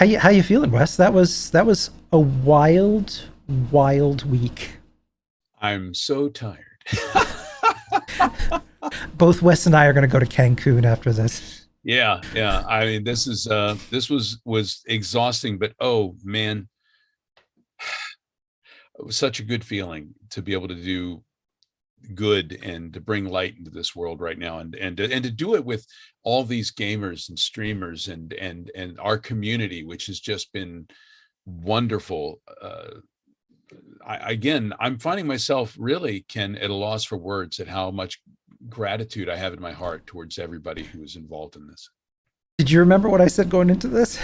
How you feeling, Wes? That was a wild week. I'm so tired. Both Wes and I are going to go to Cancun after this. Yeah. I mean, this was exhausting, but oh man, it was such a good feeling to be able to do good and to bring light into this world right now, and to do it with all these gamers and streamers and our community, which has just been wonderful. Again, I'm finding myself really, Ken, at a loss for words at how much gratitude I have in my heart towards everybody who is involved in this. Did you remember what I said going into this?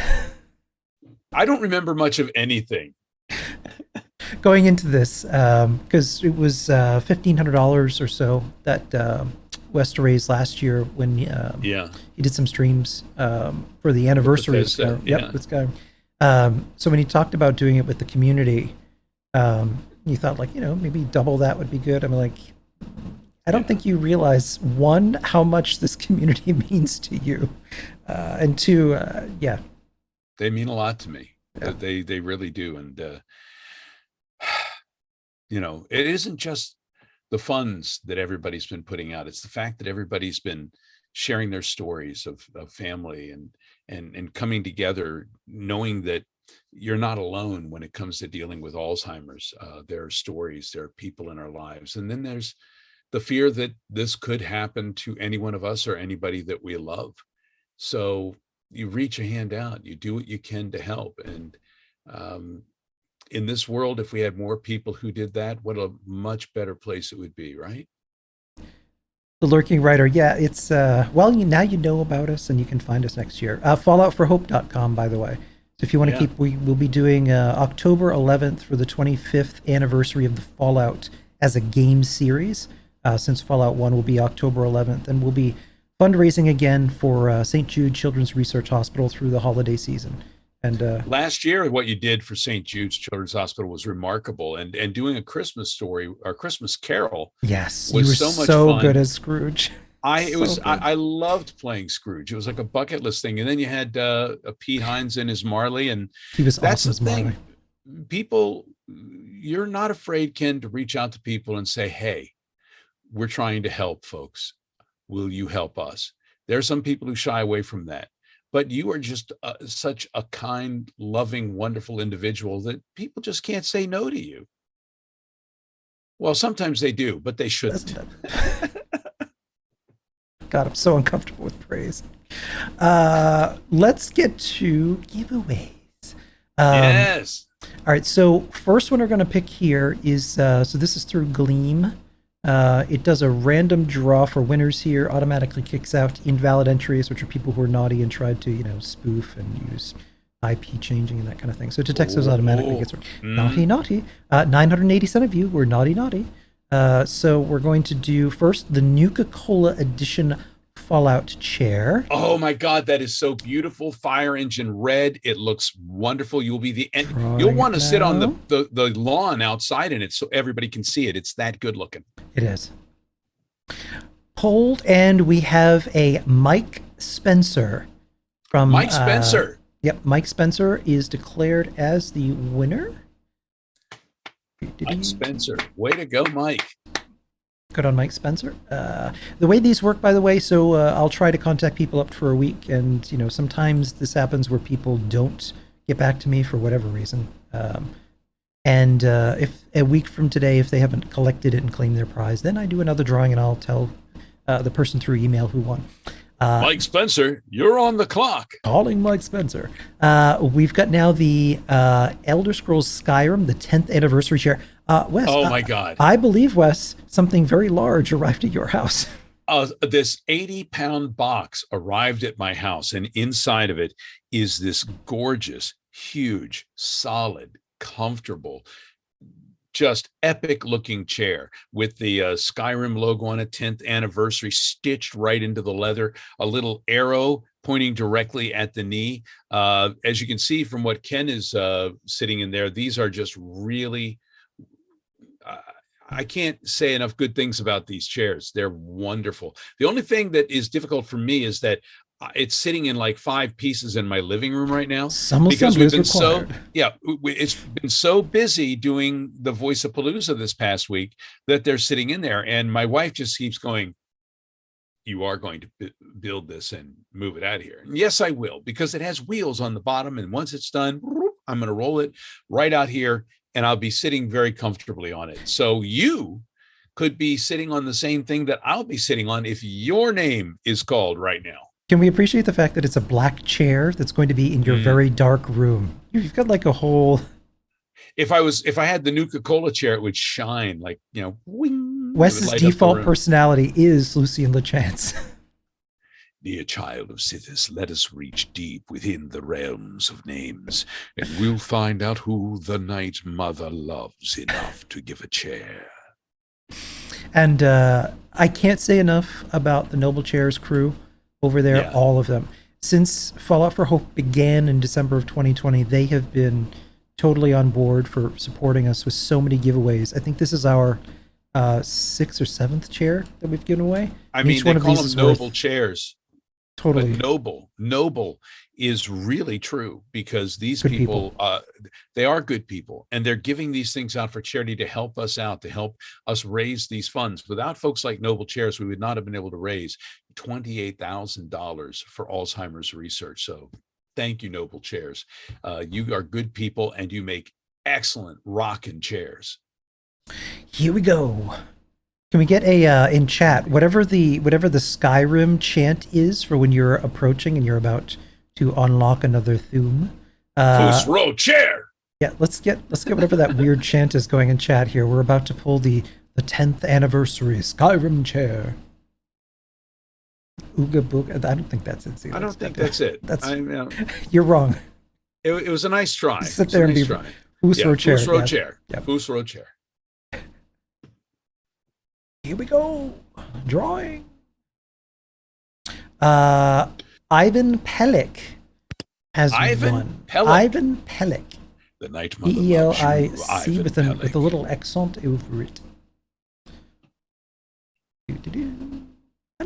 I don't remember much of anything. Going into this, because it was $1,500 or so that Wes raised last year when Yeah, he did some streams for the with anniversary of Bethesda. Skyrim. Yep, Yeah, with Skyrim. So when he talked about doing it with the community, you thought like, maybe double that would be good. I'm like, I don't yeah. think you realize, one, how much this community means to you, and two, yeah, They mean a lot to me. yeah, They really do, and it isn't just the funds that everybody's been putting out. It's the fact that everybody's been sharing their stories of family and coming together, knowing that you're not alone when it comes to dealing with Alzheimer's. There are stories, there are people in our lives, and then there's the fear that this could happen to any one of us or anybody that we love. So you reach a hand out, you do what you can to help, and um, in this world, if we had more people who did that, what a much better place it would be, right? the lurking writer. Yeah, it's well, now you know about us and you can find us next year. Falloutforhope.com, by the way. So if you want to Yeah. keep, we will be doing October 11th for the 25th anniversary of the Fallout as a game series. Since Fallout 1 will be October 11th, and we'll be fundraising again for St. Jude Children's Research Hospital through the holiday season. And Last year, what you did for St. Jude's Children's Hospital was remarkable, and doing a Christmas story or Christmas Carol yes, you was were so much so good fun. as Scrooge. I it So was good. I loved playing Scrooge. It was like a bucket list thing, and then you had a Pete Hines and his Marley, and He was that's awesome the as Marley. thing. People, you're not afraid, Ken, to reach out to people and say, "Hey, we're trying to help folks. Will you help us?" There are some people who shy away from that, but you are just such a kind, loving, wonderful individual that people just can't say no to you. Well, sometimes they do, but they Doesn't shouldn't. it? God, I'm so uncomfortable with praise. Let's get to giveaways. Um, Yes. all right, so first one we're going to pick here is so this is through Gleam. It does a random draw for winners here, automatically kicks out invalid entries, which are people who are naughty and tried to, spoof and use IP changing and that kind of thing. So it detects those automatically. Oh, Gets naughty, mm. naughty. 987 of you were naughty, naughty. So we're going to do first the Nuka Cola Edition Fallout chair. Oh my God, that is so beautiful. Fire engine red. It looks wonderful. You'll be you'll Drawing want it to sit on now. the lawn outside in it so everybody can see it. It's that good looking. It is. Pulled, and we have a Mike Spencer from. Mike Spencer. Yep, Mike Spencer is declared as the winner. Mike Spencer. Way to go, Mike. Good on Mike Spencer. The way these work, by the way, so I'll try to contact people up for a week, and sometimes this happens where people don't get back to me for whatever reason. And if a week from today, if they haven't collected it and claimed their prize, then I do another drawing and I'll tell the person through email who won. Mike Spencer, you're on the clock. Calling Mike Spencer. We've got now the Elder Scrolls Skyrim, the 10th anniversary chair. Wes, Oh my God. I believe, Wes, something very large arrived at your house. This 80-pound box arrived at my house, and inside of it is this gorgeous, huge, solid, comfortable, just epic looking chair with the Skyrim logo on it, 10th anniversary stitched right into the leather, a little arrow pointing directly at the knee. As you can see from what Ken is sitting in there, these are just really, I can't say enough good things about these chairs. They're wonderful. The only thing that is difficult for me is that it's sitting in like 5 pieces in my living room right now Some because assembly we've is been required. it's been so busy doing the Voice of Palooza this past week that they're sitting in there. And my wife just keeps going, you are going to build this and move it out of here. And yes, I will, because it has wheels on the bottom. And once it's done, I'm going to roll it right out here and I'll be sitting very comfortably on it. So you could be sitting on the same thing that I'll be sitting on if your name is called right now. Can we appreciate the fact that it's a black chair that's going to be in your very dark room? You've got like a whole. If I had the Nuka-Cola chair, it would shine like, wing. Wes's default personality is Lucien LeChance. Dear child of Sithis, let us reach deep within the realms of names, and we'll find out who the Night Mother loves enough to give a chair. And I can't say enough about the Noble Chairs crew over there, Yeah. all of them. Since Fallout for Hope began in December of 2020, they have been totally on board for supporting us with so many giveaways. I think this is our 6th or 7th chair that we've given away. I mean, they call them noble chairs. Totally. But noble is really true, because these people, they are good people, and they're giving these things out for charity to help us out, to help us raise these funds. Without folks like Noble Chairs, we would not have been able to raise $28,000 for Alzheimer's research. So thank you, Noble Chairs. You are good people, and you make excellent rocking chairs. Here we go. Can we get a in chat whatever the Skyrim chant is for when you're approaching and you're about to unlock another Thuum? First row chair. Yeah, let's get whatever that weird chant is going in chat here. We're about to pull the 10th anniversary Skyrim chair. Ooga booga. I don't think that's it. I don't think that's it. You're wrong. It was a nice try. Sit there and be Foos row chair. Foos row chair. Yeah. Foos row chair. Here we go. Drawing. Ivan Pelik has won. Ivan Pelik. The Night Mother. Elic with a little accent over it.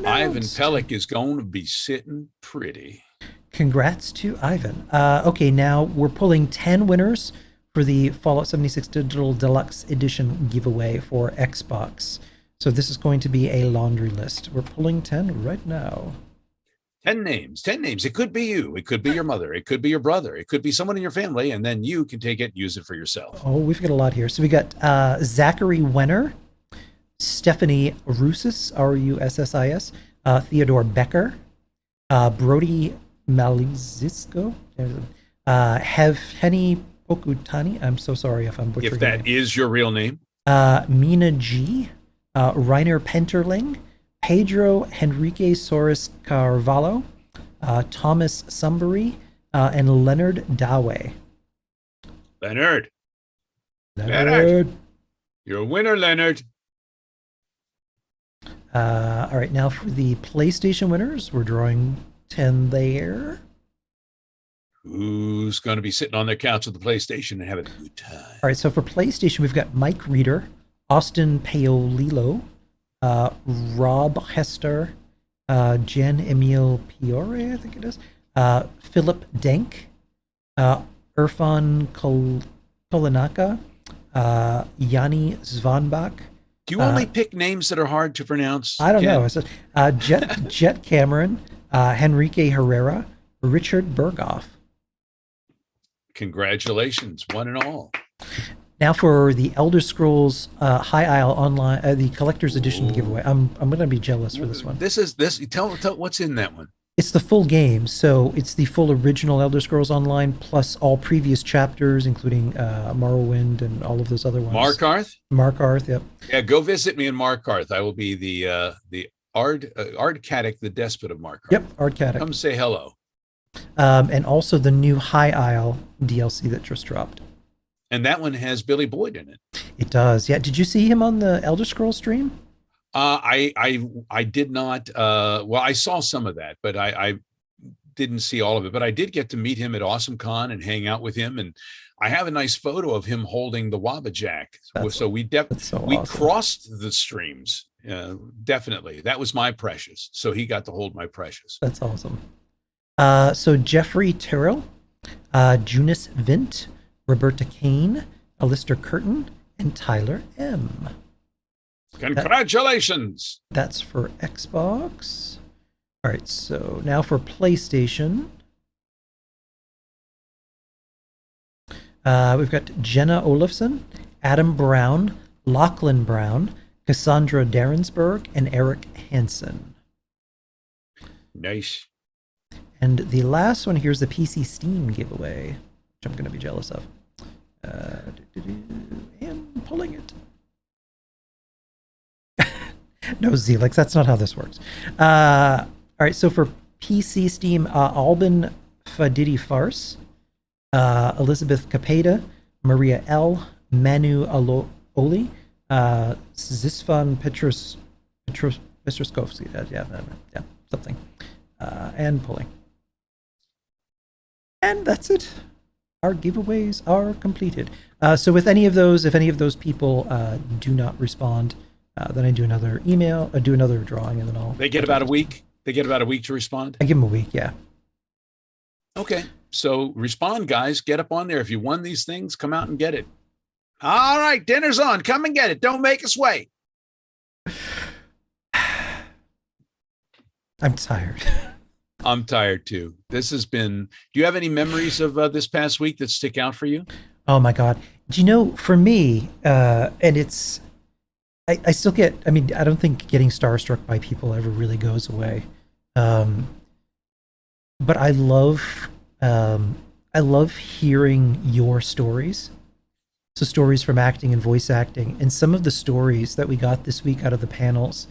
Ivan Pelik is going to be sitting pretty. Congrats to Ivan. Okay, now we're pulling 10 winners for the Fallout 76 Digital Deluxe Edition giveaway for Xbox. So this is going to be a laundry list. We're pulling 10 right now. 10 names. It could be you. It could be your mother. It could be your brother. It could be someone in your family, and then you can take it, use it for yourself. Oh, we've got a lot here. So we got Zachary Wenner, Stephanie Russis, Russis, Theodore Becker, Brody Malizisco, Hevheni Pokutani. I'm so sorry if I'm butchering if that is your real name. Mina G, Reiner Penterling, Pedro Henrique Soros Carvalho, Thomas Sumbury, and Leonard Dawe. Leonard. You're a winner, Leonard. All right, now for the PlayStation winners, we're drawing 10 there. Who's going to be sitting on their couch with the PlayStation and having a good time? All right, so for PlayStation, we've got Mike Reeder, Austin Paolillo, Rob Hester, Jen Emile Piore, I think it is, Philip Denk, Irfan Kolanaka, Yanni Zvanbach. Do you only pick names that are hard to pronounce? I don't know. It says, Jet Cameron, Henrique Herrera, Richard Berghoff. Congratulations, one and all. Now for the Elder Scrolls High Isle Online, the Collector's Edition giveaway. I'm going to be jealous for this one. Tell what's in that one. It's the full game, so it's the full original Elder Scrolls Online plus all previous chapters, including Morrowind and all of those other ones. Markarth, yep. Yeah, go visit me in Markarth. I will be the Ard Caddick, the despot of Markarth. Yep, Ard Caddick. Come say hello. And also the new High Isle DLC that just dropped. And that one has Billy Boyd in it. It does, yeah. Did you see him on the Elder Scrolls stream? I did not. Well, I saw some of that, but I didn't see all of it. But I did get to meet him at Awesome Con and hang out with him. And I have a nice photo of him holding the Wabbajack. So we crossed the streams. Definitely, that was my precious. So he got to hold my precious. That's awesome. So Jeffrey Terrell, Junice Vint, Roberta Kane, Alistair Curtin, and Tyler M. Congratulations. That's for Xbox. All right, so now for PlayStation. We've got Jenna Olafson, Adam Brown, Lachlan Brown, Cassandra Darrensburg, and Eric Hansen. Nice. And the last one here's the PC Steam giveaway, which I'm going to be jealous of. And pulling it. No, Zelix, that's not how this works. All right, so for PC Steam, Alban Fadidi Farce, Elizabeth Capeda, Maria L, Manu Oli, Zisvan Petroskovsky, yeah, something, and pulling. And that's it. Our giveaways are completed. So with any of those, if any of those people do not respond, then I do another email, I do another drawing, and then I'll... They get about a week? They get about a week to respond? I give them a week, yeah. Okay, so respond, guys. Get up on there. If you won these things, come out and get it. All right, dinner's on. Come and get it. Don't make us wait. I'm tired. I'm tired too. This has been... Do you have any memories of this past week that stick out for you? Oh my God. Do you know, for me, and it's... I still get... I mean, I don't think getting starstruck by people ever really goes away. But I love hearing your stories. So stories from acting and voice acting, and some of the stories that we got this week out of the panels,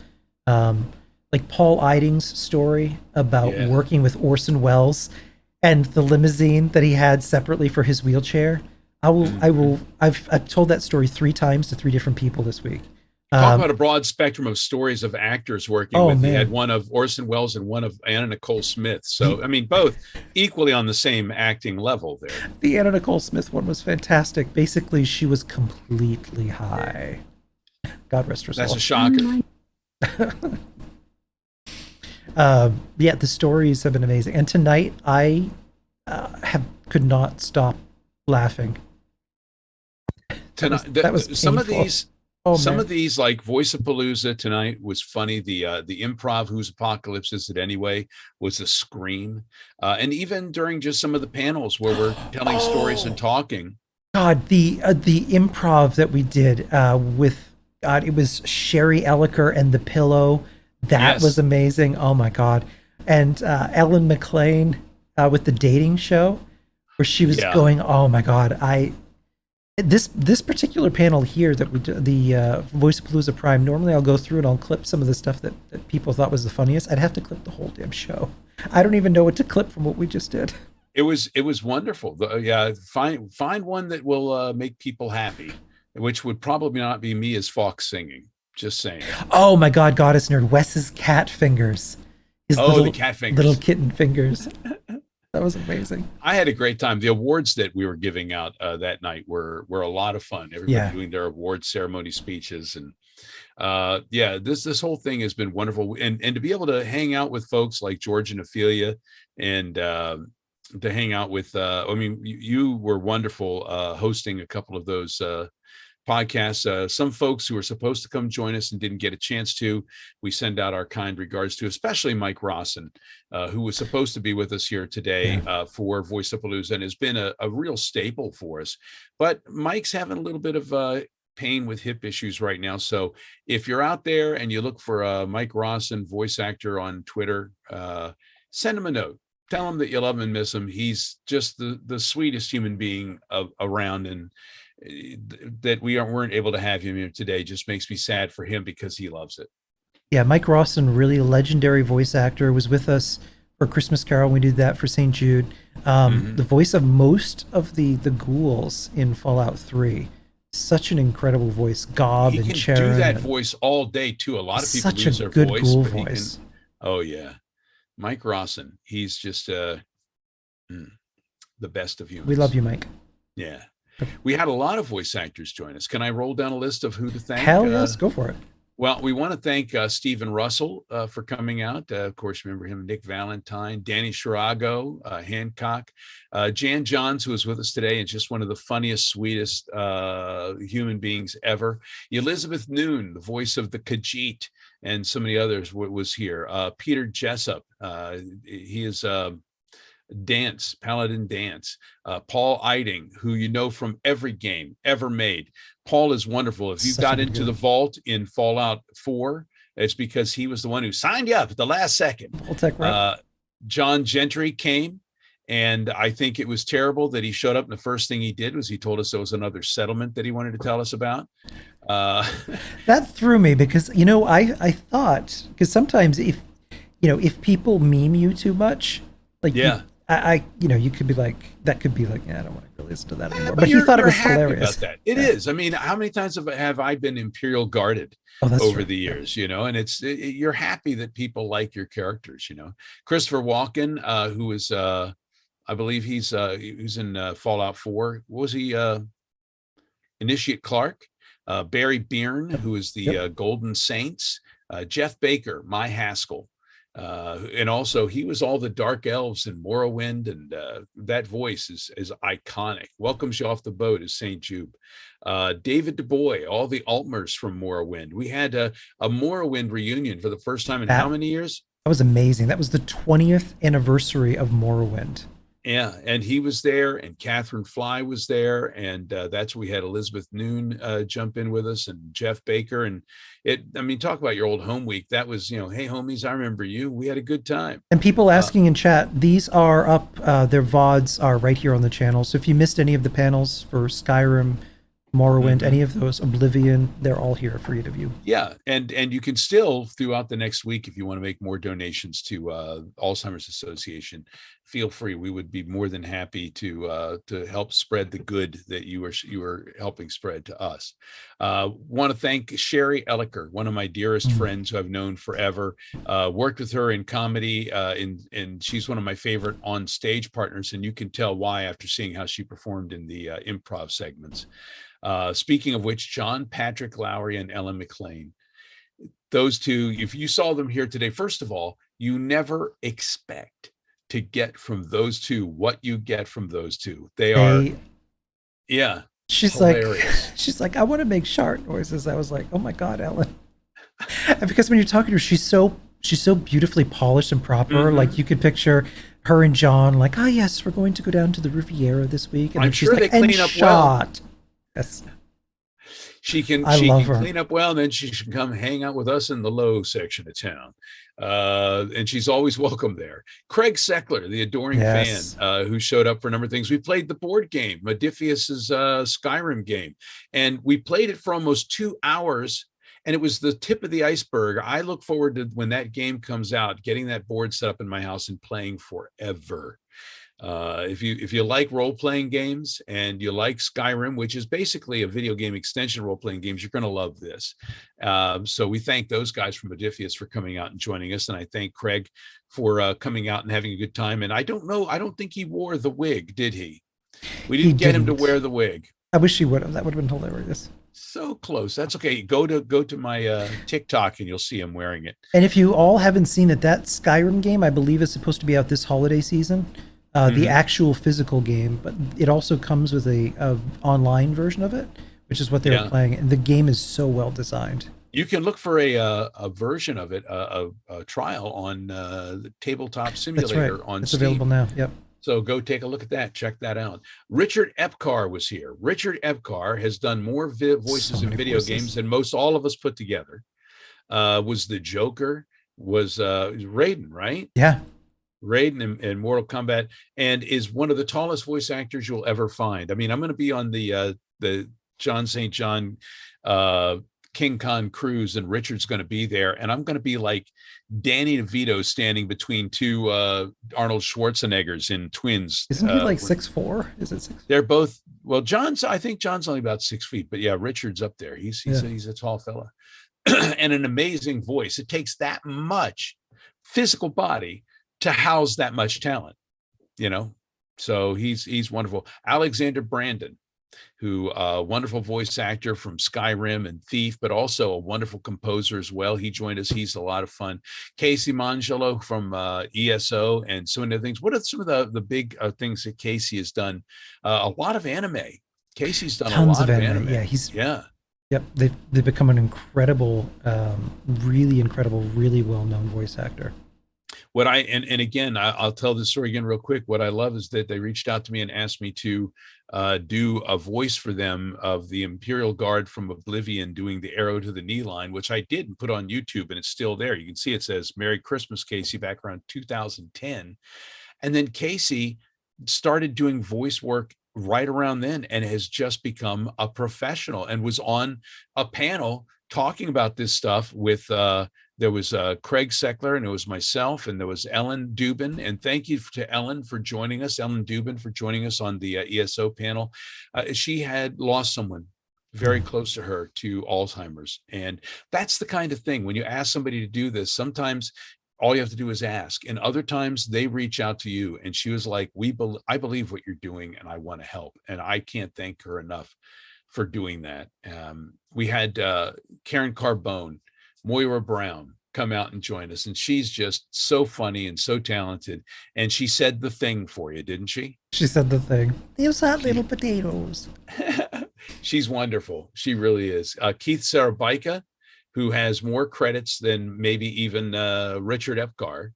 like Paul Eiding's story about working with Orson Welles and the limousine that he had separately for his wheelchair. I've told that story 3 times to 3 different people this week. Talk about a broad spectrum of stories of actors working with. Man. He had one of Orson Welles and one of Anna Nicole Smith. So, I mean, both equally on the same acting level there. The Anna Nicole Smith one was fantastic. Basically, she was completely high. God rest her soul. That's a shocker. Yeah, the stories have been amazing. And tonight, I could not stop laughing. Tonight, that was some of painful. these... Some of these, like Voice-a-Palooza tonight, was funny. The improv "Whose Apocalypse Is It Anyway" was a scream, and even during just some of the panels where we're telling stories and talking. God, the improv that we did with it was Sherry Elliker and the Pillow. That was amazing. Oh my God, and Ellen McLean with the dating show, where she was going, oh my God, This particular panel here that we do, the Voice-a-Palooza Prime, normally I'll go through and I'll clip some of the stuff that people thought was the funniest. I'd have to clip the whole damn show. I don't even know what to clip from what we just did. It was wonderful. Find one that will make people happy, which would probably not be me as Fox singing. Just saying. Oh my God, Goddess Nerd, Wes's cat fingers. His the cat fingers. Little kitten fingers. That was amazing. I had a great time. The awards that we were giving out that night were a lot of fun. Everybody doing their award ceremony speeches, and this whole thing has been wonderful. And to be able to hang out with folks like George and Ophelia, and to hang out with I mean, you were wonderful hosting a couple of those podcasts. Some folks who were supposed to come join us and didn't get a chance to, we send out our kind regards to, especially Mike Rawson, who was supposed to be with us here today for Voice-a-Palooza and has been a real staple for us. But Mike's having a little bit of pain with hip issues right now. So if you're out there and you look for Mike Rawson, voice actor on Twitter, send him a note. Tell him that you love him and miss him. He's just the sweetest human being around, and that we weren't able to have him here today just makes me sad for him because he loves it. Yeah, Mike Rawson, really a legendary voice actor, was with us for Christmas Carol. We did that for St. Jude. The voice of most of the ghouls in Fallout 3. Such an incredible voice. Gob and Charon. He can do that voice all day too. A lot of people lose their good voice. Ghoul voice. Oh yeah, Mike Rawson. He's just the best of humans. We love you, Mike. Yeah. We had a lot of voice actors join us. Can I roll down a list of who to thank? Hell yes, go for it. Well, we want to thank Stephen Russell for coming out. Of course, remember him, Nick Valentine, Danny Shirago, Hancock, Jan Johns, who was with us today, and just one of the funniest, sweetest human beings ever. Elizabeth Noon, the voice of the Khajiit, and so many others was here. Peter Jessup, he is Dance, Paladin Dance, Paul Eiding, who you know from every game ever made. Paul is wonderful. If you Such a got good into guy. the vault in Fallout 4, it's because he was the one who signed you up at the last second. Voltec rep. John Gentry came, and I think it was terrible that he showed up, and the first thing he did was he told us there was another settlement that he wanted to tell us about. That threw me because I thought, because sometimes if people meme you too much, like Yeah. you could be like, that could be like, yeah, I don't want to really listen to that anymore. But But he thought it you're was happy hilarious. about that. It is. I mean, how many times have I been Imperial guarded Oh, that's over true. the years, and you're happy that people like your characters, Christopher Walken, who is, I believe he's in Fallout 4. What was he? Initiate Clark, Barry Byrne, who is the Yep. Golden Saints, Jeff Baker, My Haskell. And also he was all the dark elves in Morrowind, and that voice is iconic. Welcomes you off the boat as Saint Jube. David DuBois, all the Altmers from Morrowind. We had a Morrowind reunion for the first time in how That many years? that was amazing. That was the 20th anniversary of Morrowind. Yeah, and he was there, and Catherine Fly was there, and that's we had Elizabeth Noon jump in with us, and Jeff Baker, and talk about your old home week. That was, hey homies, I remember you. We had a good time. And people asking in chat, these are up. Their VODs are right here on the channel. So if you missed any of the panels for Skyrim, Morrowind, any of those, Oblivion, they're all here for you to view. Yeah, and you can still throughout the next week, if you want to make more donations to Alzheimer's Association, feel free. We would be more than happy to help spread the good that you are helping spread to us. Want to thank Sherry Elliker, one of my dearest friends who I've known forever. Worked with her in comedy, and she's one of my favorite on stage partners, and you can tell why after seeing how she performed in the improv segments. Speaking of which, John Patrick Lowry and Ellen McLean, those two, if you saw them here today, first of all, you never expect to get from those two what you get from those two. They are, yeah, she's hilarious. like, I want to make shark noises. I was like, oh my God, Ellen. And because when you're talking to her, she's so beautifully polished and proper. Like you could picture her and John, like, oh yes, we're going to go down to the Riviera this week. And I'm she's sure like, they clean up well. Yes. She can clean up well, and then she should come hang out with us in the low section of town. And she's always welcome there. Craig Seckler, the adoring fan, who showed up for a number of things. We played the board game, Modifius's Skyrim game, and we played it for almost 2 hours. And it was the tip of the iceberg. I look forward to when that game comes out, getting that board set up in my house and playing forever. If you like role-playing games and you like Skyrim, which is basically a video game extension of role-playing games, you're going to love this. So we thank those guys from Modifius for coming out and joining us, and I thank Craig for coming out and having a good time. And I don't think he wore the wig, did he? We didn't get him to wear the wig. I wish he would have. That would have been hilarious. So close. That's okay. Go to my TikTok and you'll see him wearing it. And if you all haven't seen it, that Skyrim game, I believe, is supposed to be out this holiday season. The actual physical game, but it also comes with a online version of it, which is what they were playing. And the game is so well designed. You can look for a version of it, a trial on the Tabletop Simulator on It's Steam. available now. Yep. So go take a look at that. Check that out. Richard Epcar was here. Richard Epcar has done more voices in video games than most all of us put together. Was the Joker, was Raiden, right? Yeah. Raiden in Mortal Kombat, and is one of the tallest voice actors you'll ever find. I mean, I'm going to be on the John St. John King Khan cruise, and Richard's going to be there, and I'm going to be like Danny DeVito standing between two Arnold Schwarzeneggers in Twins. Isn't he like 6'4"? Is it 6'4"? They're both, well, I think John's only about 6 feet, but yeah, Richard's up there. He's a tall fella and an amazing voice. It takes that much physical body to house that much talent, so he's wonderful. Alexander Brandon, who wonderful voice actor from Skyrim and Thief, but also a wonderful composer as well. He joined us. He's a lot of fun. Casey Mangelo from ESO and so many other things. What are some of the big things that Casey has done? A lot of anime. Casey's done a Tons lot of of anime. anime. Yeah, he's Yeah. yep. They've become an incredible, really incredible, really well known voice actor. What I and again, I'll tell this story again real quick. What I love is that they reached out to me and asked me to do a voice for them of the Imperial Guard from Oblivion doing the arrow to the knee line, which I did and put on YouTube, and it's still there. You can see it says "Merry Christmas, Casey" back around 2010, and then Casey started doing voice work right around then and has just become a professional and was on a panel talking about this stuff with there was Craig Seckler, and it was myself, and there was Ellen Dubin. And thank you to Ellen for joining us, Ellen Dubin for joining us on the ESO panel. She had lost someone very close to her to Alzheimer's. And that's the kind of thing, when you ask somebody to do this, sometimes all you have to do is ask. And other times they reach out to you. And she was like, I believe what you're doing and I want to help. And I can't thank her enough for doing that. We had Karen Carbone, Moira Brown come out and join us. And she's just so funny and so talented. And she said the thing for you, didn't she? She said the thing. Those hot little potatoes. She's wonderful. She really is. Keith Sarabaika, who has more credits than maybe even Richard Epcar.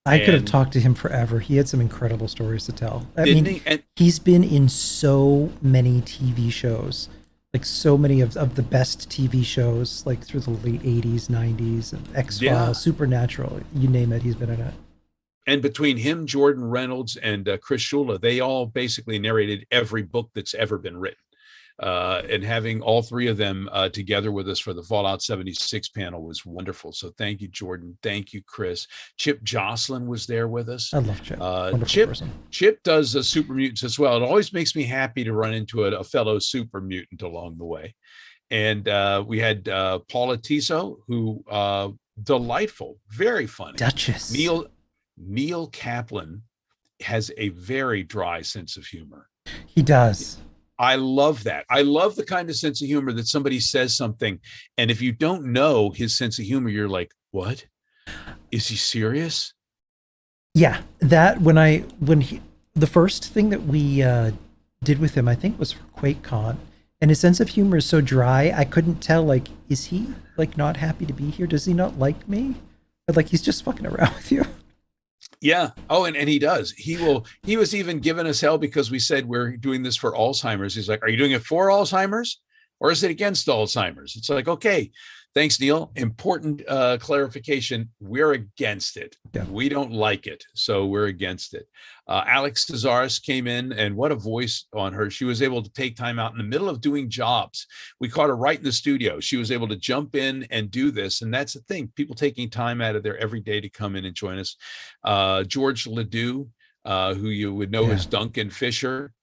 I could have talked to him forever. He had some incredible stories to tell. I Didn't mean, he? And he's been in so many TV shows, like so many of the best TV shows, like through the late 80s, 90s, X-Files, yeah. Supernatural, you name it, he's been in it. And between him, Jordan Reynolds, and Chris Shula, they all basically narrated every book that's ever been written. And having all three of them together with us for the Fallout 76 panel was wonderful. So thank you, Jordan. Thank you, Chris. Chip Jocelyn was there with us. I love Chip. Wonderful person. Chip does super mutants as well. It always makes me happy to run into a fellow super mutant along the way. And we had Paula Tiso, who delightful, very funny. Duchess. Neil Kaplan has a very dry sense of humor. He does. I love that. I love the kind of sense of humor that somebody says something, and if you don't know his sense of humor, you're like, what? Is he serious? Yeah, that the first thing that we did with him, I think, was for QuakeCon, and his sense of humor is so dry, I couldn't tell, like, is he like not happy to be here? Does he not like me? But like, he's just fucking around with you. Yeah. Oh, and he does. He was even giving us hell because we said we're doing this for Alzheimer's. He's like, are you doing it for Alzheimer's or is it against Alzheimer's? It's like, okay, thanks, Neil. Important clarification. We're against it. Yeah. We don't like it. So we're against it. Alex Cesaris came in, and what a voice on her. She was able to take time out in the middle of doing jobs. We caught her right in the studio. She was able to jump in and do this. And that's the thing, people taking time out of their every day to come in and join us. George Ledoux, who you would know as Duncan Fisher,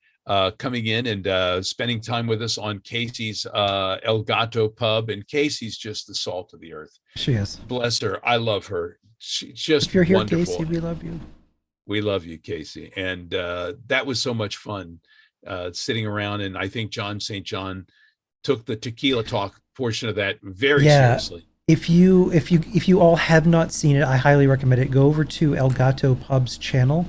coming in and spending time with us on Casey's El Gato pub. And Casey's just the salt of the earth. She is. Bless her. I love her. She's just if you're here, wonderful. Casey, we love you. We love you, Casey. And that was so much fun sitting around. And I think John St. John took the tequila talk portion of that very seriously. If you all have not seen it, I highly recommend it. Go over to El Gato Pub's channel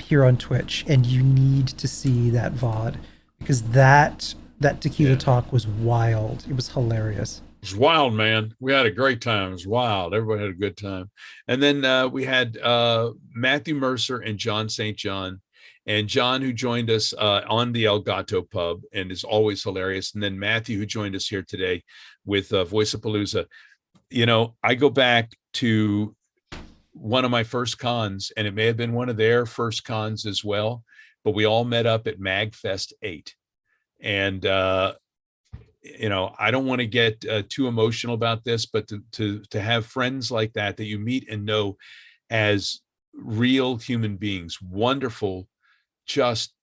here on Twitch, and you need to see that VOD, because that tequila talk was wild. It was hilarious. It was wild, man. We had a great time. It was wild. Everybody had a good time. And then we had Matthew Mercer and John St. John. And John, who joined us on the El Gato pub and is always hilarious. And then Matthew, who joined us here today with Voice of Palooza. You know, I go back to one of my first cons, and it may have been one of their first cons as well, but we all met up at MagFest 8. And, you know, I don't want to get too emotional about this, but to have friends like that you meet and know as real human beings, wonderful, just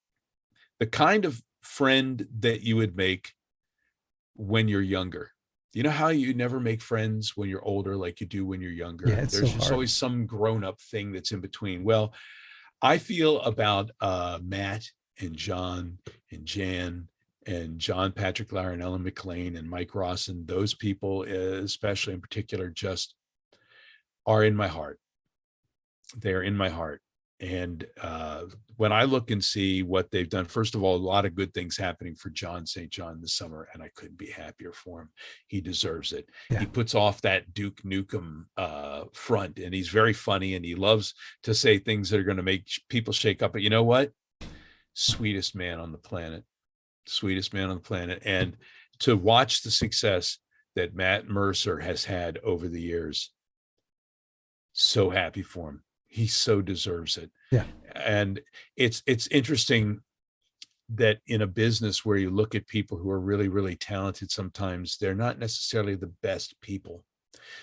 the kind of friend that you would make when you're younger. You know how you never make friends when you're older like you do when you're younger? Yeah, There's just always some grown-up thing that's in between. Well, I feel about Matt and John and Jan and John Patrick Lauer and Ellen McLean and Mike Ross, and those people, especially in particular, just are in my heart. They're in my heart. And when I look and see what they've done, first of all, a lot of good things happening for John St. John this summer, and I couldn't be happier for him. He deserves it. Yeah. He puts off that Duke Nukem front, and he's very funny, and he loves to say things that are going to make people shake up. But you know what? Sweetest man on the planet. Sweetest man on the planet. And to watch the success that Matt Mercer has had over the years, so happy for him. He so deserves it. Yeah. And it's interesting that in a business where you look at people who are really, really talented, sometimes they're not necessarily the best people.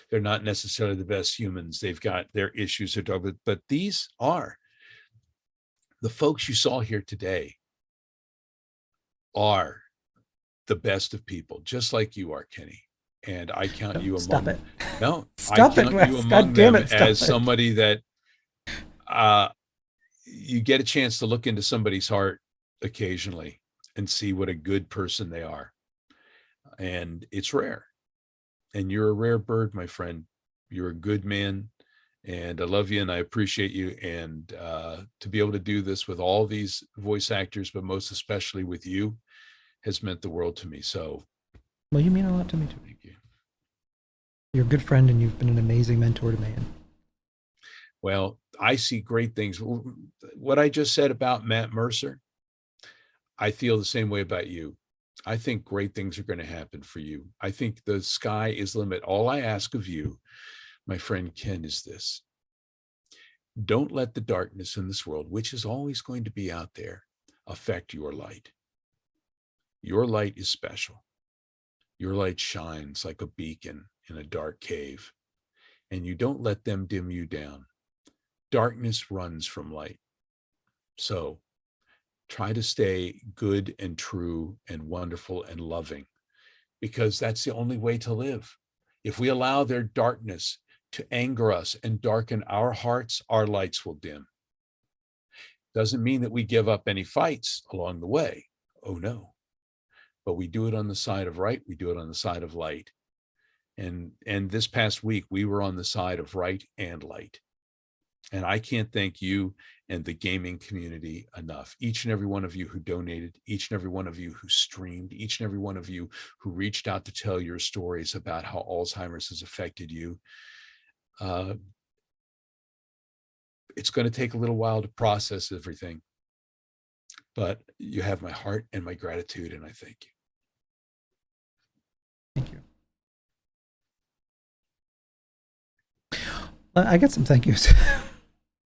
They're not necessarily the best humans. They've got their issues, but these are the folks you saw here today are the best of people, just like you are, Kenny. And I count you among them. No, stop I count it, you Wes. among God damn them it, stop as it. somebody that you get a chance to look into somebody's heart occasionally and see what a good person they are. And it's rare. And you're a rare bird, my friend. You're a good man. And I love you and I appreciate you. And to be able to do this with all these voice actors, but most especially with you, has meant the world to me. So, well, you mean a lot to me too. Thank you. You're a good friend and you've been an amazing mentor to me. Well, I see great things. What I just said about Matt Mercer, I feel the same way about you. I think great things are going to happen for you. I think the sky is the limit. All I ask of you, my friend Ken, is this. Don't let the darkness in this world, which is always going to be out there, affect your light. Your light is special. Your light shines like a beacon in a dark cave, and you don't let them dim you down. Darkness runs from light. So try to stay good and true and wonderful and loving, because that's the only way to live. If we allow their darkness to anger us and darken our hearts, our lights will dim. Doesn't mean that we give up any fights along the way. Oh no. But we do it on the side of right. We do it on the side of light. And this past week, we were on the side of right and light. And I can't thank you and the gaming community enough. Each and every one of you who donated, each and every one of you who streamed, each and every one of you who reached out to tell your stories about how Alzheimer's has affected you. It's going to take a little while to process everything, but you have my heart and my gratitude, and I thank you. Thank you. I got some thank yous.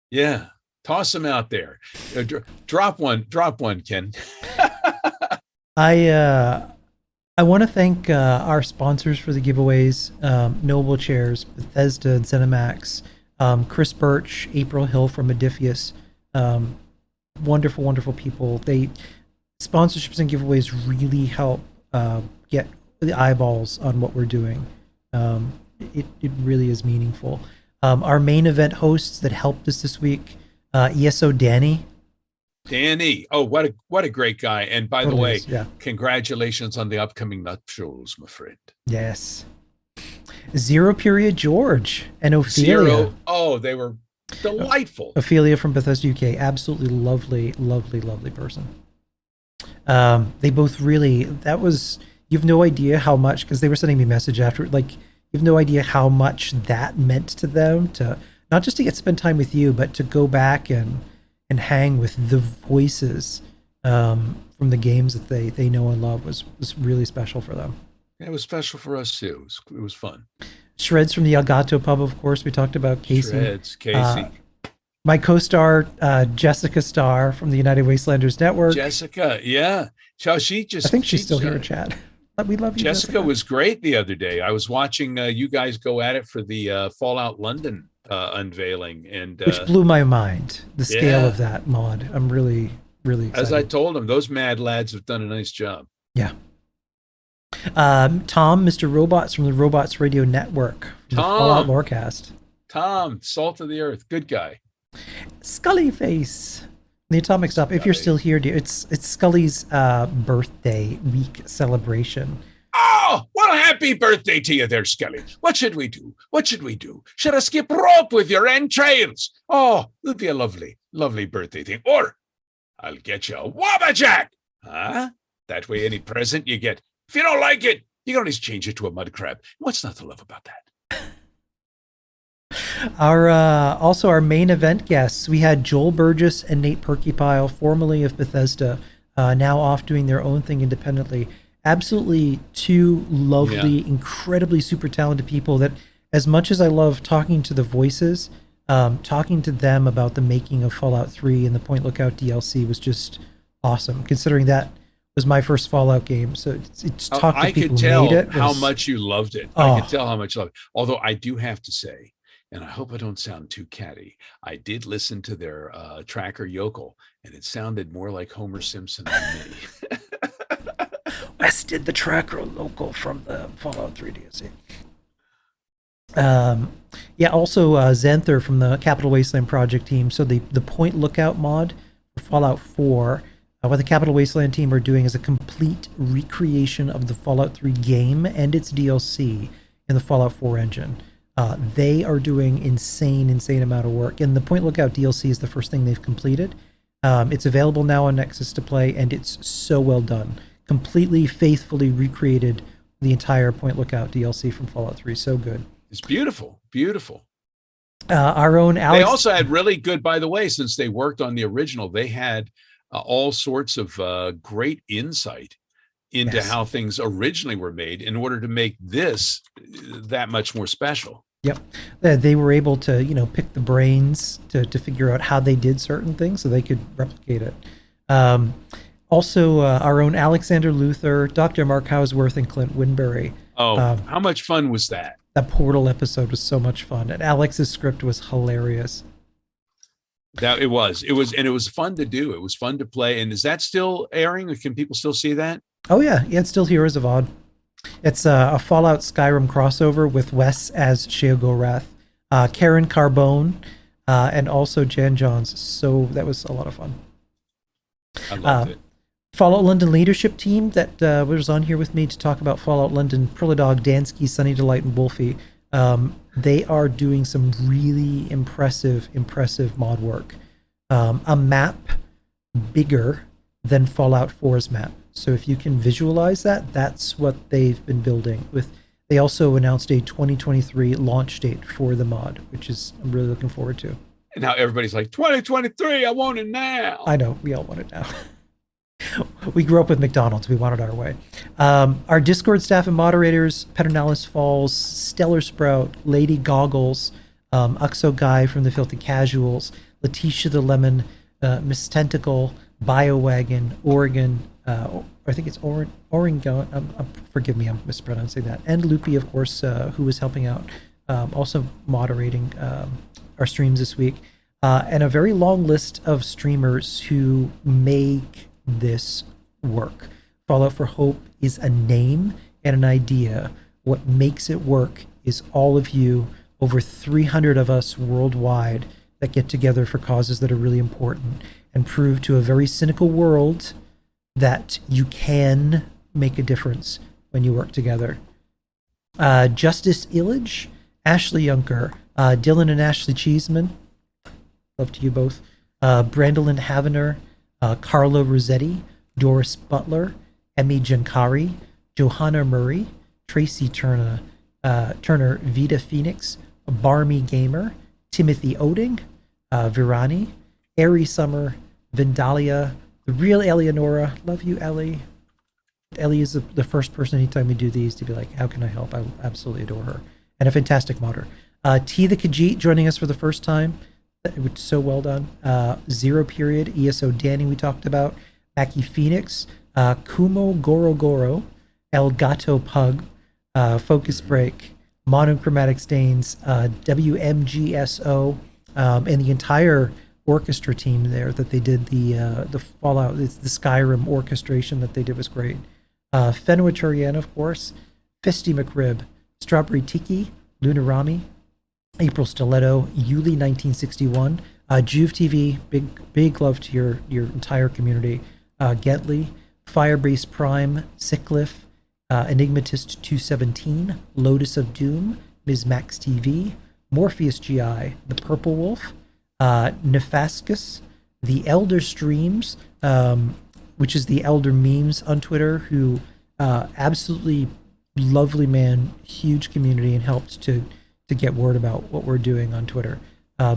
Yeah, toss them out there. Drop one, Ken. I want to thank our sponsors for the giveaways: Noble Chairs, Bethesda and Cinemax, Chris Birch, April Hill from Modifius. Wonderful, wonderful people. Sponsorships and giveaways really help get the eyeballs on what we're doing. It really is meaningful. Our main event hosts that helped us this week, ESO Danny. Oh, what a great guy. And by the way, yeah. Congratulations on the upcoming nuptials, my friend. Yes. Zero Period George and Ophelia. Zero. Oh, they were delightful. Ophelia from Bethesda UK. Absolutely lovely, lovely, lovely person. They both really, you've no idea how much, because they were sending me a message after, like, you've no idea how much that meant to them, to not just to get spend time with you, but to go back and hang with the voices from the games that they know and love was really special for them. It was special for us too. It was fun. Shreds from the Elgato Pub, of course. We talked about Casey. Shreds, Casey. My co-star, Jessica Starr from the United Wastelanders Network. Jessica, yeah. So I think she's still here in chat. We love you, Jessica was great the other day. I was watching you guys go at it for the Fallout London unveiling, and which blew my mind. The scale of that mod. I'm really, really excited. As I told him, those mad lads have done a nice job. Yeah. Tom, Mr. Robots from the Robots Radio Network. From the Fallout Lorecast. Tom, salt of the earth, good guy. Scully Face. The Atomic Stop. If you're Scully. still here, dear, it's Scully's birthday week celebration. Oh, well, happy birthday to you there, Skelly. What should we do? What should we do? Should I skip rope with your entrails? Oh, it'll be a lovely, lovely birthday thing. Or I'll get you a Wabbajack. Huh? That way, any present you get, if you don't like it, you can always change it to a mud crab. What's not to love about that? Our also our main event guests, we had Joel Burgess and Nate Perkypile, formerly of Bethesda, now off doing their own thing independently. Absolutely two lovely, incredibly super talented people that, as much as I love talking to the voices, talking to them about the making of Fallout 3 and the Point Lookout DLC was just awesome, considering that was my first Fallout game. So it's talk to I people could who tell made it. how Was, much you loved it. oh, I could tell how much you loved it. Although I do have to say, and I hope I don't sound too catty, I did listen to their tracker yokel, and it sounded more like Homer Simpson than me. Wes did the tracker local from the Fallout 3 DLC. Yeah, also Xanther from the Capital Wasteland project team. So the Point Lookout mod for Fallout 4, what the Capital Wasteland team are doing is a complete recreation of the Fallout 3 game and its DLC in the Fallout 4 engine. They are doing insane amount of work, and the Point Lookout DLC is the first thing they've completed. It's available now on Nexus to play, and it's so well done. Completely faithfully recreated the entire Point Lookout DLC from Fallout 3. So good. It's beautiful, beautiful. Our own Alex. They also had really good, by the way, since they worked on the original, they had all sorts of great insight into how things originally were made in order to make this that much more special. Yep. They were able to, pick the brains to figure out how they did certain things so they could replicate it. Also, our own Alexander Luther, Dr. Mark Hausworth, and Clint Winbury. Oh, how much fun was that? That Portal episode was so much fun, and Alex's script was hilarious. It was fun to do. It was fun to play. And is that still airing? Can people still see that? Oh yeah, it's still Heroes of Odd. It's a Fallout Skyrim crossover with Wes as Sheogorath, Karen Carbone, and also Jan Johns. So that was a lot of fun. I loved it. Fallout London leadership team that was on here with me to talk about Fallout London, Prilladog, Dansky, Sunny Delight, and Wolfie. They are doing some really impressive mod work. A map bigger than Fallout 4's map. So if you can visualize that, that's what they've been building. They also announced a 2023 launch date for the mod, which is I'm really looking forward to. And now everybody's like, 2023, I want it now. I know, we all want it now. We grew up with McDonald's. We want it our way. Our Discord staff and moderators, Pedernales Falls, Stellar Sprout, Lady Goggles, Uxo Guy from the Filthy Casuals, Letitia the Lemon, Miss Tentacle, BioWagon, Oregon, I think it's Oregon. Forgive me, I'm mispronouncing that. And Loopy, of course, who was helping out, also moderating our streams this week. And a very long list of streamers who make this work. Fallout for Hope is a name and an idea. What makes it work is all of you, over 300 of us worldwide, that get together for causes that are really important and prove to a very cynical world that you can make a difference when you work together. Justice Illage, Ashley Yunker, Dylan and Ashley Cheeseman, love to you both, Brandolyn Havener, Carla Rossetti, Doris Butler, Emmy Jankari, Johanna Murray, Tracy Turner, Vita Phoenix, Barmy Gamer, Timothy Oding, Virani, Airy Summer, Vindalia, the real Eleonora, love you, Ellie. Ellie is the first person anytime we do these to be like, how can I help? I absolutely adore her. And a fantastic modder. T the Khajiit joining us for the first time. It was so well done. Zero Period, ESO Danny we talked about, Mackie Phoenix, Kumo Goro Goro, El Gato Pug, Focus Break, Monochromatic Stains, WMGSO, and the entire orchestra team there that they did the Fallout, the Skyrim orchestration that they did was great. Fenua Turian, of course, Fisty McRib, Strawberry Tiki, Lunarami, April Stiletto, Yuli 1961, Juve TV, big love to your entire community. Getley, Firebase Prime, Sickliffe, Enigmatist 217, Lotus of Doom, Ms. Max TV, Morpheus GI, The Purple Wolf, Nefascus, The Elder Streams, which is the Elder Memes on Twitter, who absolutely lovely man, huge community, and helped to get word about what we're doing on Twitter.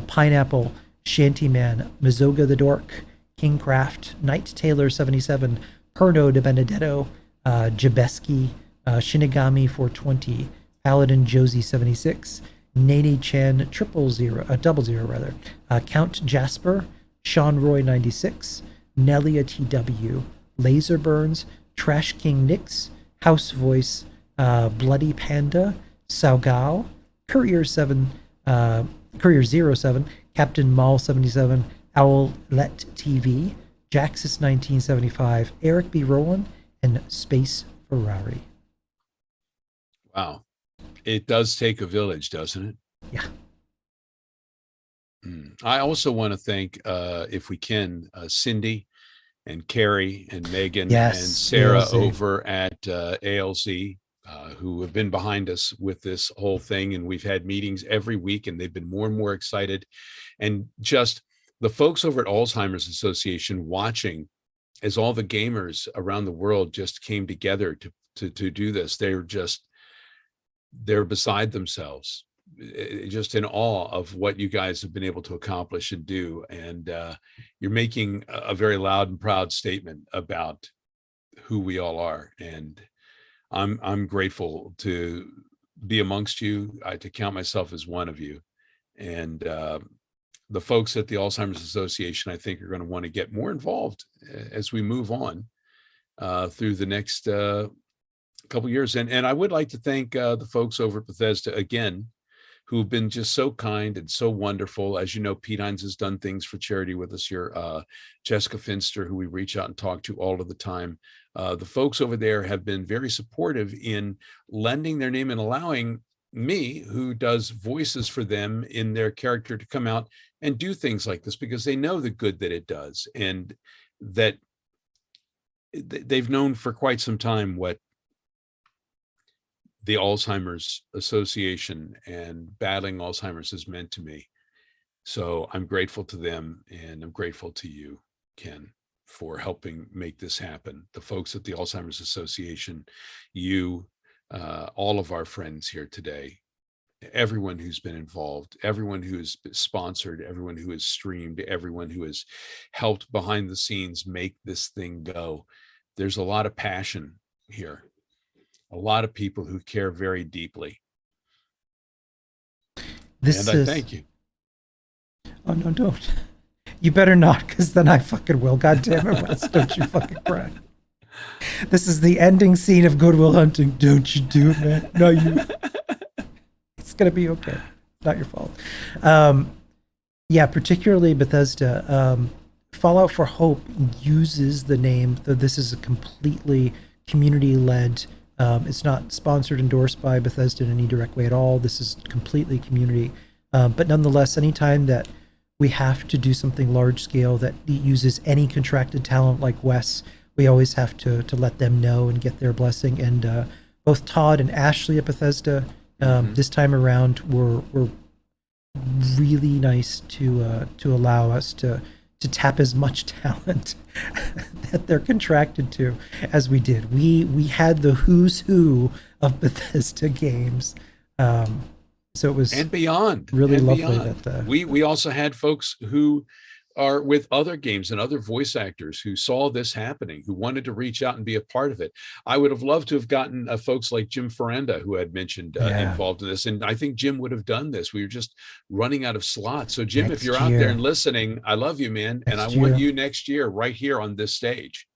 Pineapple, Shantyman, Mizoga the Dork, Kingcraft, Knight Taylor 77, Perno de Benedetto, Jabeski, Shinigami 420, Paladin Josie 76, Nene Chan double zero rather, Count Jasper, Sean Roy 96, Nelia TW, Laser Burns, Trash King Nix, House Voice, Bloody Panda, Saugal, Courier 07, Captain Mall 77, Owlet TV, Jaxus 1975, Eric B. Rowland, and Space Ferrari. Wow. It does take a village, doesn't it? Yeah. I also want to thank, if we can, Cindy and Carrie and Megan Yes, and Sarah ALZ. over at ALZ, who have been behind us with this whole thing. And we've had meetings every week, and they've been more and more excited. And just the folks over at Alzheimer's Association watching as all the gamers around the world just came together to do this. They're beside themselves, just in awe of what you guys have been able to accomplish and do. And you're making a very loud and proud statement about who we all are. And I'm grateful to be amongst you, to count myself as one of you. And the folks at the Alzheimer's Association, I think, are going to want to get more involved as we move on through the next couple of years. And I would like to thank the folks over at Bethesda again, who've been just so kind and so wonderful. As you know, Pete Hines has done things for charity with us here. Jessica Finster, who we reach out and talk to all of the time. The folks over there have been very supportive in lending their name and allowing me, who does voices for them in their character, to come out and do things like this, because they know the good that it does, and that they've known for quite some time what the Alzheimer's Association and battling Alzheimer's has meant to me. So I'm grateful to them, and I'm grateful to you, Ken, for helping make this happen. The folks at the Alzheimer's Association, you, all of our friends here today, everyone who's been involved, everyone who has sponsored, everyone who has streamed, everyone who has helped behind the scenes make this thing go. There's a lot of passion here, a lot of people who care very deeply. And I thank you. Oh, no, don't. You better not, because then I fucking will. God damn it, Wes. Don't you fucking cry. This is the ending scene of Good Will Hunting. Don't you do it, man. No, you. It's going to be okay. Not your fault. Yeah, particularly Bethesda. Fallout for Hope uses the name, though this is a completely community-led. It's not sponsored, endorsed by Bethesda in any direct way at all. This is completely community. But nonetheless, anytime that we have to do something large scale that uses any contracted talent like Wes, we always have to let them know and get their blessing. And both Todd and Ashley at Bethesda this time around were really nice to allow us to tap as much talent that they're contracted to as we did. We had the who's who of Bethesda games. So it was, and beyond, really and lovely beyond. that we also had folks who are with other games and other voice actors who saw this happening, who wanted to reach out and be a part of it. I would have loved to have gotten folks like Jim Ferranda, who had mentioned involved in this. And I think Jim would have done this. We were just running out of slots. So Jim, if you're out there and listening, I love you, man. And I want you next year right here on this stage.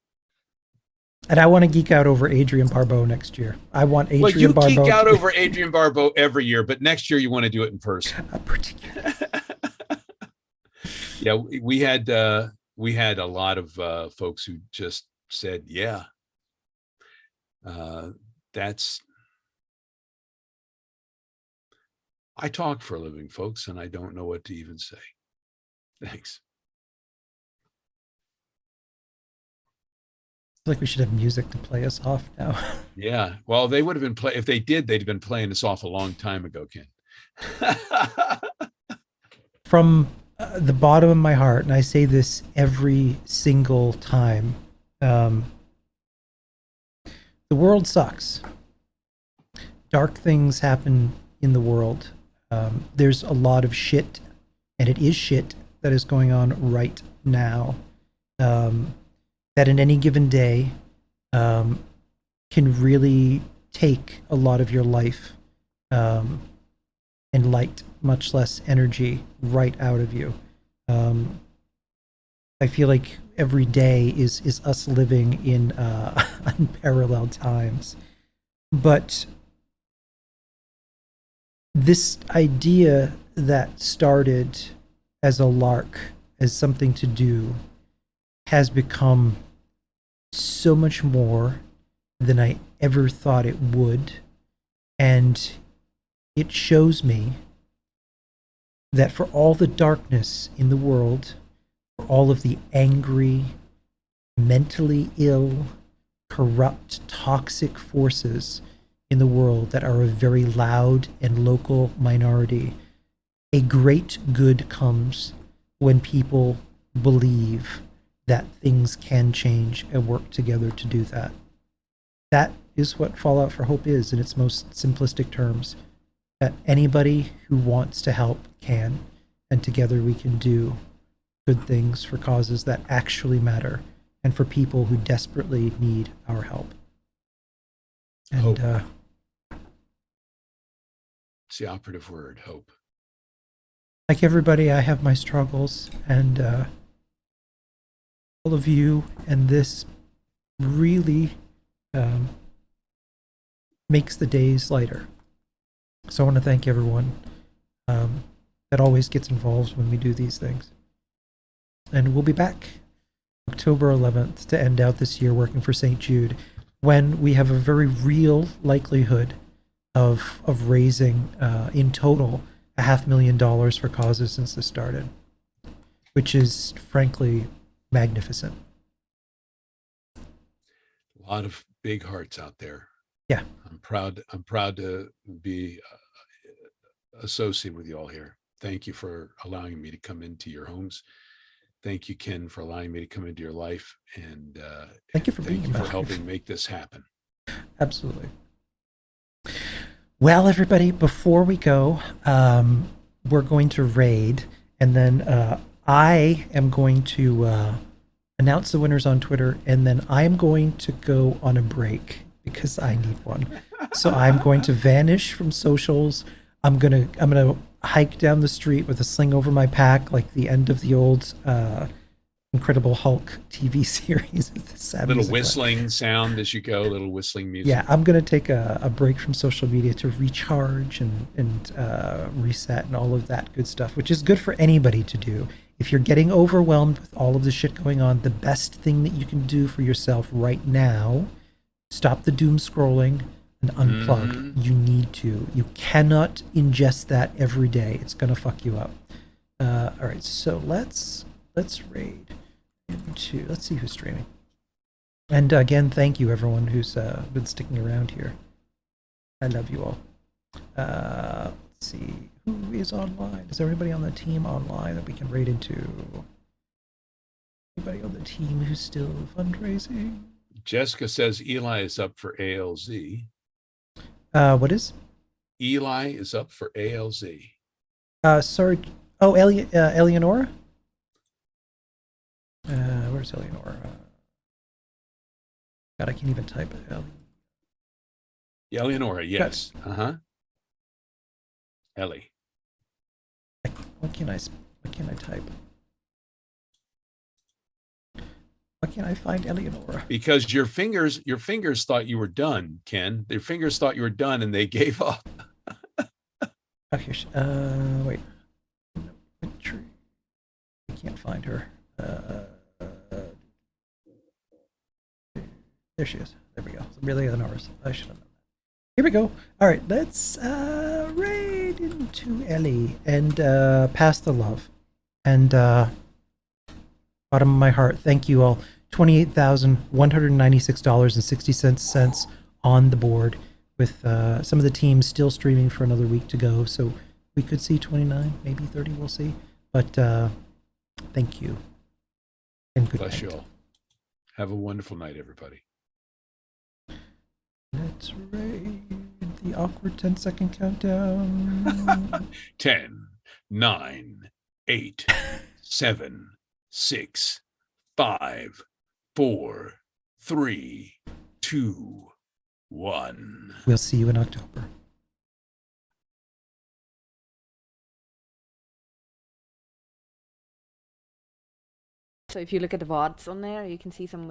And I want to geek out over Adrian Barbeau next year. I want Adrian Barbeau. You geek out over Adrian Barbeau every year, but next year you want to do it in person. Particularly. Yeah, we had a lot of folks who just said, yeah, that's, I talk for a living, folks, and I don't know what to even say. Thanks. I feel like we should have music to play us off now. Yeah. Well, they would have been if they did, they'd have been playing us off a long time ago, Ken. From the bottom of my heart, and I say this every single time, the world sucks. Dark things happen in the world. There's a lot of shit, and it is shit that is going on right now. That in any given day can really take a lot of your life and light, much less energy, right out of you. I feel like every day is us living in unparalleled times. But this idea that started as a lark, as something to do, has become so much more than I ever thought it would. And it shows me that for all the darkness in the world, for all of the angry, mentally ill, corrupt, toxic forces in the world that are a very loud and local minority, a great good comes when people believe that things can change and work together to do that. That is what Fallout for Hope is in its most simplistic terms. That anybody who wants to help can, and together we can do good things for causes that actually matter and for people who desperately need our help. And hope. It's the operative word, hope. Like everybody, I have my struggles, and all of you and this really makes the days lighter. So I want to thank everyone that always gets involved when we do these things. And we'll be back October 11th to end out this year working for St. Jude, when we have a very real likelihood of raising in total $500,000 for causes since this started, which is frankly magnificent. A lot of big hearts out there. Yeah. I'm proud to be associated with you all here. Thank you for allowing me to come into your homes. Thank you, Ken, for allowing me to come into your life, and thank you for helping make this happen. Absolutely. Well, everybody, before we go, we're going to raid, and then I am going to announce the winners on Twitter, and then I'm going to go on a break because I need one. So I'm going to vanish from socials. I'm gonna hike down the street with a sling over my pack, like the end of the old Incredible Hulk TV series. Little whistling sound as you go, little whistling music. Yeah, I'm gonna take a break from social media to recharge and reset and all of that good stuff, which is good for anybody to do. If you're getting overwhelmed with all of the shit going on, the best thing that you can do for yourself right now, stop the doom scrolling and unplug. You need to. You cannot ingest that every day. It's gonna fuck you up. All right, so let's raid into. Let's see who's streaming. And again, thank you everyone who's been sticking around here. I love you all. Let's see who is online. Is there anybody on the team online that we can raid into? Anybody on the team who's still fundraising? Jessica says Eli is up for ALZ. What is? Eli is up for ALZ. Sorry. Oh, Eleonora? Where's Eleonora? God, I can't even type it. Eleonora, yes. Ellie. What can I type? Why can't I find Eleonora? Because your fingers thought you were done, Ken. Their fingers thought you were done, and they gave up. Okay, wait. I can't find her. There she is. There we go. Really, Eleonora's. I should have known that. Here we go. All right, let's raid into Ellie and pass the love. And bottom of my heart, thank you all. $28,196.60 on the board, with some of the teams still streaming for another week to go. So we could see 29, maybe 30, we'll see. But thank you. And good Bless night. you all. Have a wonderful night, everybody. Let's raid the awkward 10-second countdown. 10, 9, 8, 7, 6, 5, 4, 3, 2, 1. We'll see you in October. So if you look at the VODs on there, you can see some